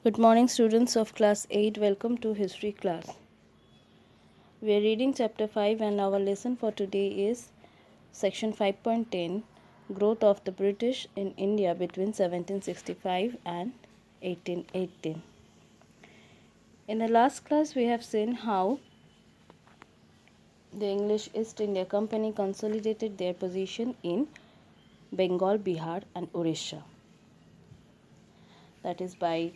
Good morning, students of class 8. Welcome to history class. We are reading chapter 5 and our lesson for today is section 5.10, Growth of the British in India between 1765 and 1818. In the last class we have seen how the English East India Company consolidated their position in Bengal, Bihar and Orissa. That is by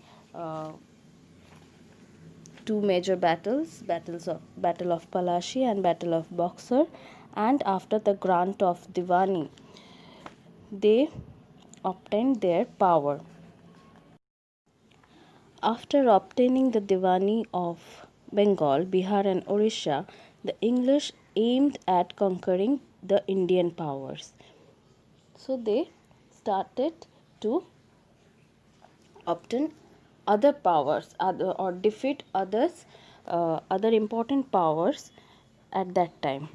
two major battle of Palashi and battle of Buxar, and after the grant of Diwani they obtained their power. After obtaining the Diwani of Bengal, Bihar and Orissa, the English aimed at conquering the Indian powers. So they started to obtain other powers or defeat other important powers at that time.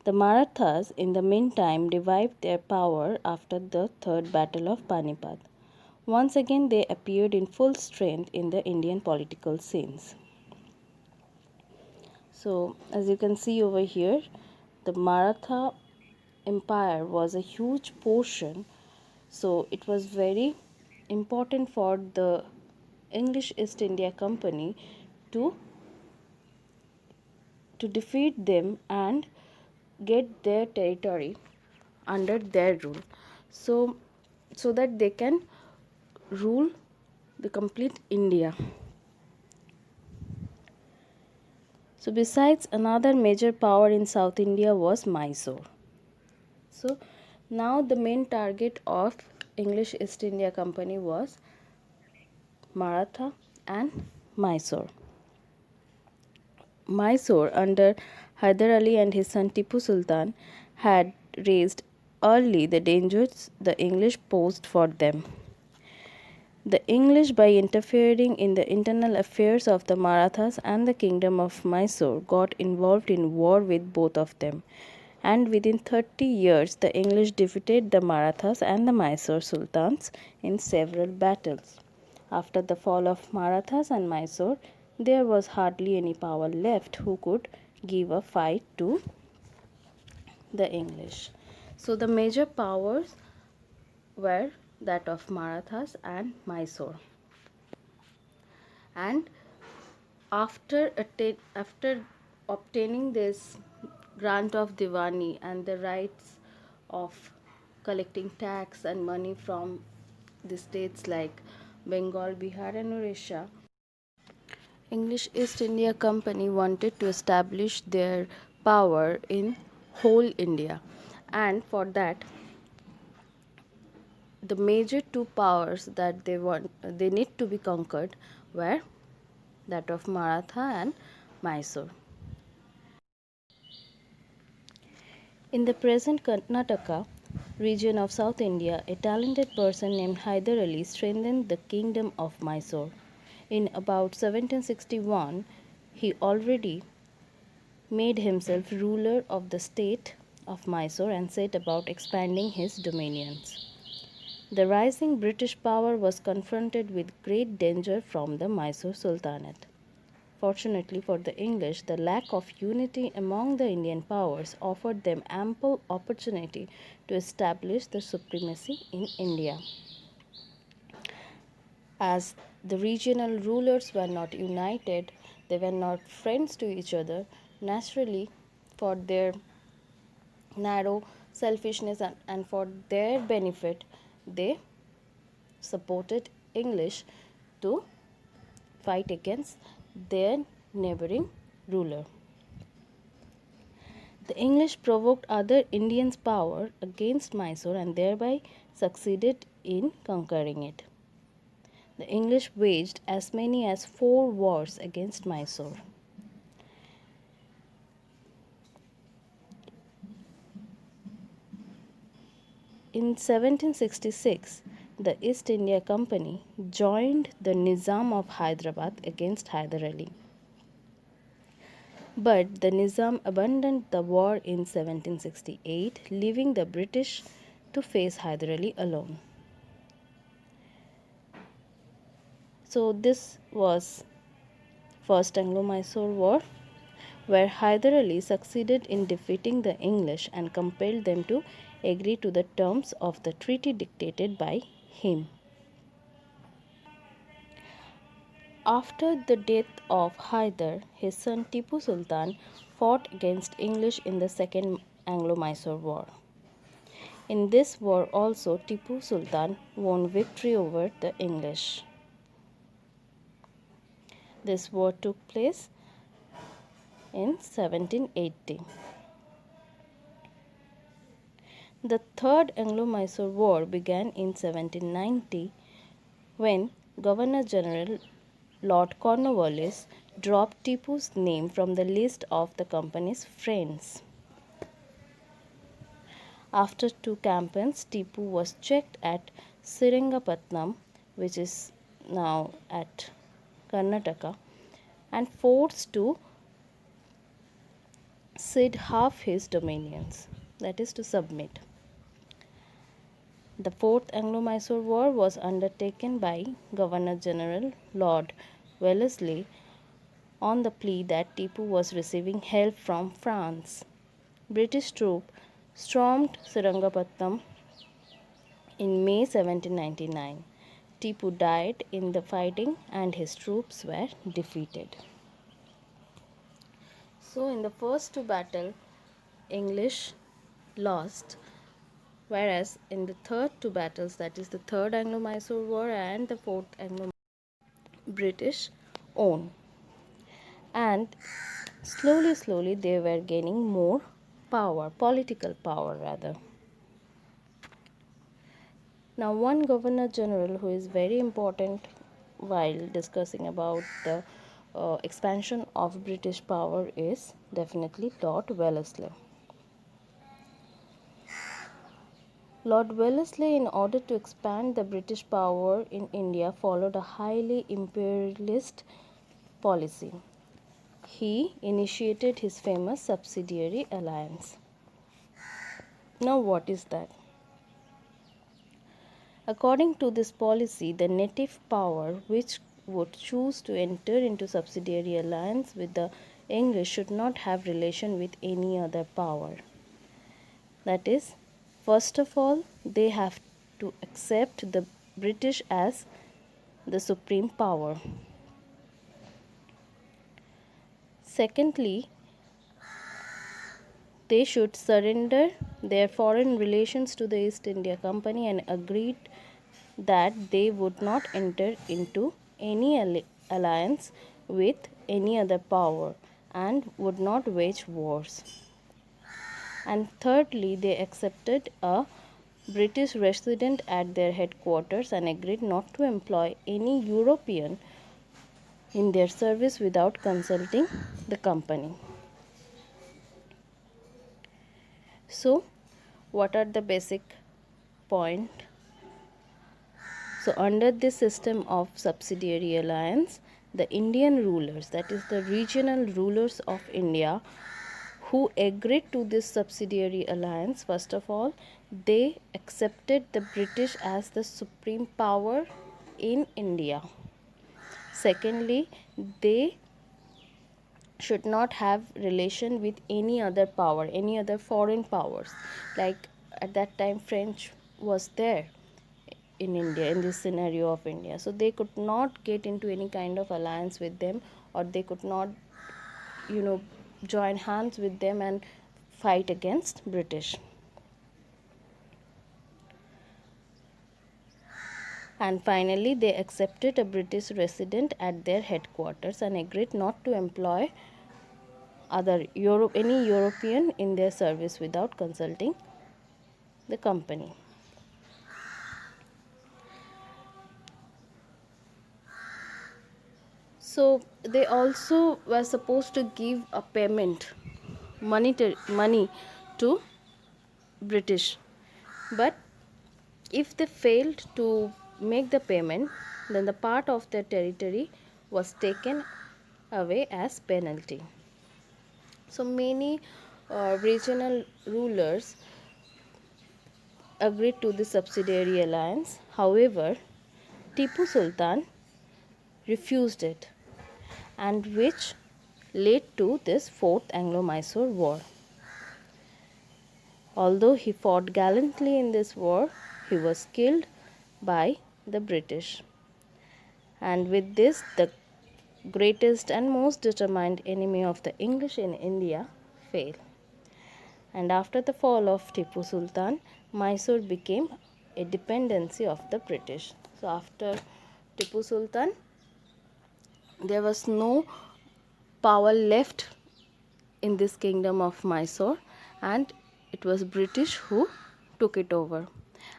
The Marathas in the meantime revived their power after the Third Battle of Panipat. Once again they appeared in full strength in the Indian political scenes. So as you can see over here, the Maratha empire was a huge portion, so it was very important for the English East India Company to defeat them and get their territory under their rule, so that they can rule the complete India. So besides, another major power in South India was Mysore. So now the main target of English East India Company was Maratha and Mysore. Mysore under Hyder Ali and his son Tipu Sultan had raised early the dangers the English posed for them. The English, by interfering in the internal affairs of the Marathas and the kingdom of Mysore, got involved in war with both of them, and within 30 years the English defeated the Marathas and the Mysore Sultans in several battles. After the fall of Marathas and Mysore, there was hardly any power left who could give a fight to the English. So the major powers were that of Marathas and Mysore. And after obtaining this grant of Diwani and the rights of collecting tax and money from the states like Bengal, Bihar and Orissa, English East India Company wanted to establish their power in whole India, and for that the major two powers that they need to be conquered were that of Maratha and Mysore. In the present Karnataka region of South India, a talented person named Hyder Ali strengthened the kingdom of Mysore. In about 1761, he already made himself ruler of the state of Mysore and set about expanding his dominions. The rising British power was confronted with great danger from the Mysore Sultanate. Fortunately for the English, the lack of unity among the Indian powers offered them ample opportunity to establish their supremacy in India. As the regional rulers were not united, they were not friends to each other, naturally, for their narrow selfishness and for their benefit, they supported English to fight against their neighboring ruler. The English provoked other Indians' power against Mysore and thereby succeeded in conquering it. The English waged as many as 4 wars against Mysore. In 1766, the East India Company joined the Nizam of Hyderabad against Hyder Ali. But the Nizam abandoned the war in 1768, leaving the British to face Hyder Ali alone. So this was First Anglo Mysore War, where Hyder Ali succeeded in defeating the English and compelled them to agree to the terms of the treaty dictated by him. After the death of Hyder, his son Tipu Sultan fought against English in the Second Anglo Mysore War. In this war also Tipu Sultan won victory over the English. This war took place in 1780. The Third Anglo Mysore War began in 1790 when Governor General Lord Cornwallis dropped Tipu's name from the list of the company's friends. After two campaigns, Tipu was checked at Seringapatnam, which is now at Karnataka, and forced to cede half his dominions, that is, to submit. The Fourth Anglo Mysore War was undertaken by Governor General Lord Wellesley on the plea that Tipu was receiving help from France. British troops stormed Seringapatnam in May 1799. Tipu died in the fighting and his troops were defeated. So in the first two battles, English lost, whereas in the third two battles, that is the Third Anglo-Mysore War and the Fourth Anglo, British won. And slowly they were gaining more power, political power rather. Now one Governor General who is very important while discussing about the expansion of British power is definitely Lord Wellesley. Lord Wellesley, in order to expand the British power in India, followed a highly imperialist policy. He initiated his famous subsidiary alliance. Now what is that? According to this policy, the native power which would choose to enter into subsidiary alliance with the English should not have relation with any other power. That is, first of all, they have to accept the British as the supreme power. Secondly, they should surrender their foreign relations to the East India Company and agreed that they would not enter into any alliance with any other power and would not wage wars. And thirdly, they accepted a British resident at their headquarters and agreed not to employ any European in their service without consulting the company. So, what are the basic points? So, under this system of subsidiary alliance, the Indian rulers, that is the regional rulers of India, who agreed to this subsidiary alliance, first of all, they accepted the British as the supreme power in India. Secondly, they should not have relation with any other power, any other foreign powers. Like at that time, French was there in India, in this scenario of India. So they could not get into any kind of alliance with them, or they could not, join hands with them and fight against British. And finally, they accepted a British resident at their headquarters and agreed not to employ any European in their service without consulting the company. So they also were supposed to give a payment, money to British, but if they failed to make the payment, then the part of their territory was taken away as penalty. So many regional rulers agreed to the subsidiary alliance. However, Tipu Sultan refused it, and which led to this Fourth Anglo Mysore War. Although he fought gallantly in this war, he was killed by the British. And with this, the greatest and most determined enemy of the English in India failed. And after the fall of Tipu Sultan, Mysore became a dependency of the British. So after Tipu Sultan, there was no power left in this kingdom of Mysore, and it was British who took it over.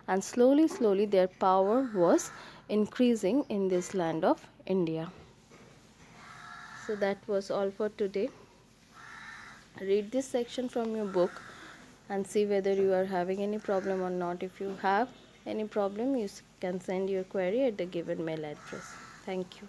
And slowly their power was increasing in this land of India. So that was all for today. Read this section from your book and see whether you are having any problem or not. If you have any problem, you can send your query at the given mail address. Thank you.